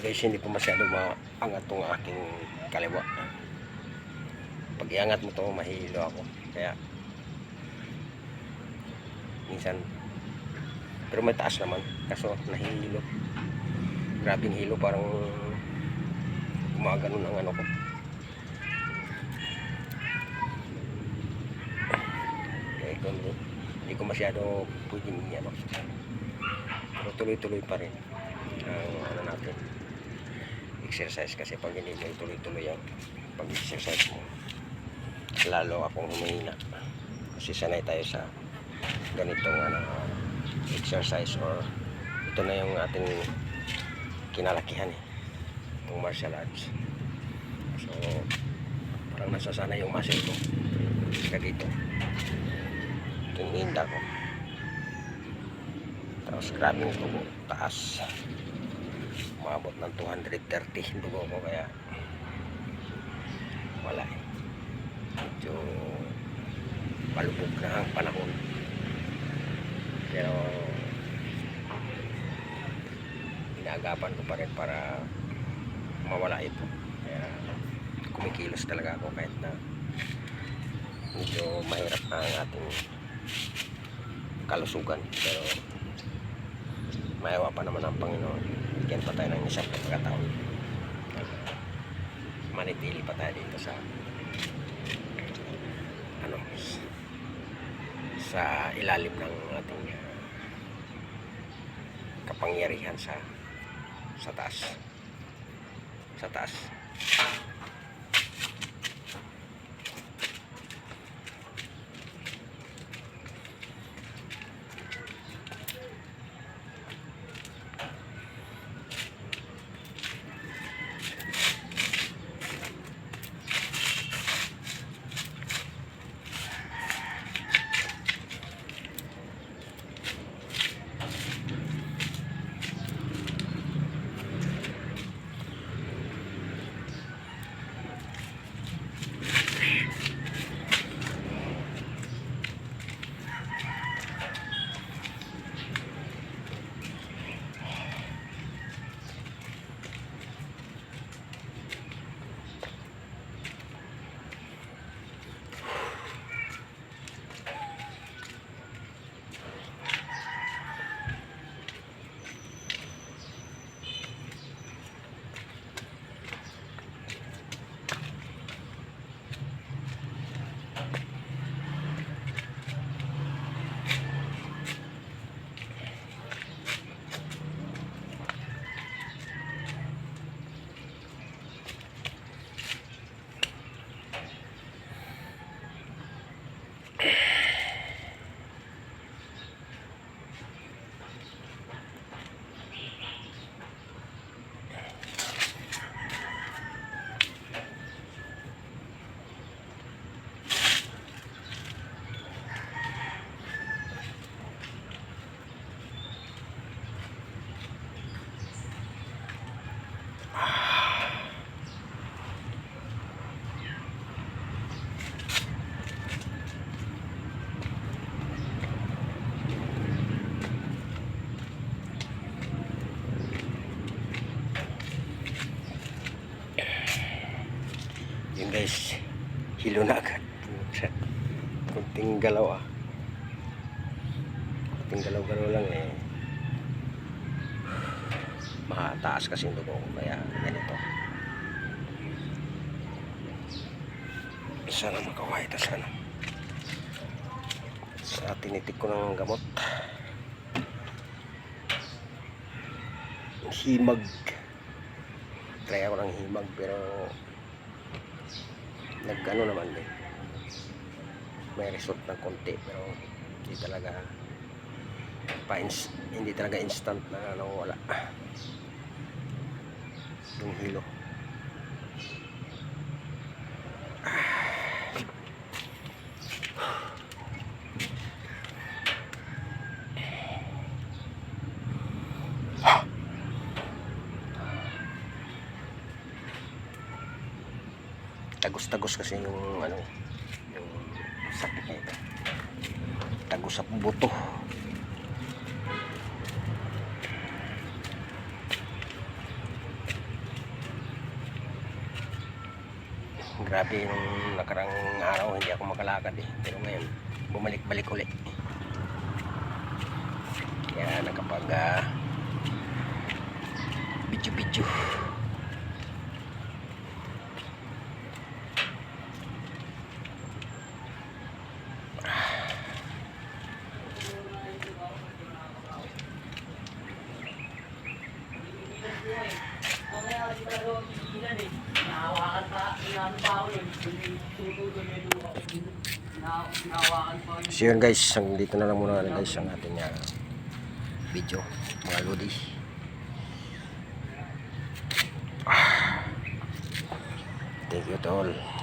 guys, hindi po masyado maangat tong aking kaliwa. Pag iangat mo to, mahilo ako. Kaya minsan, pero may taas naman, kaso nahihilo. Grabing hilo, parang gumaganon ang ano ko. Kaya kung hindi ko masyado pwedeng ano, pero tuloy-tuloy pa rin ang ano natin, exercise. Kasi pag hindi mo tuloy-tuloy ang pag-exercise mo, lalo akong humihina. Kasi sanay tayo sa ganitong ano, exercise, or ito na yung ating kinalakihan yung martial arts. So parang nasasanay yung muscle ko ka dito, tingin ko. Tapos grabe yung tubo, taas, umabot ng 230 dugo ko. Kaya wala medyo palubog na ang panahon, pero inaagapan ko pa rin para mawala ito. Kaya kumikilos talaga ako kahit na medyo mahirap ang ating kalusugan, pero mayawa pa naman ang Panginoon. Bigyan pa tayo ng isang pagkataon, manitili pa tayo dito sa ano, sa ilalim ng ating kapangyarihan sa taas. Yun guys, hilo na agad. Kunting galaw kunting galaw lang mataas kasi yung dugo ko, kaya ganito. Sana makawahit sana sa tinitik ko ng gamot. Himag, try ako ng himag, pero nag-ano naman din, may result ng konti, pero hindi talaga instant na wala yung hilo. Tagos-tagos kasi yung ano, yung sakit na ito, tagos sa buto. Grabe nung nakarang araw hindi ako makalakad eh. Pero ngayon, bumalik-balik ulit. Kaya nakapag video-video. So yun guys, dito na lang muna guys ang ating video mga lodi. Thank you to all.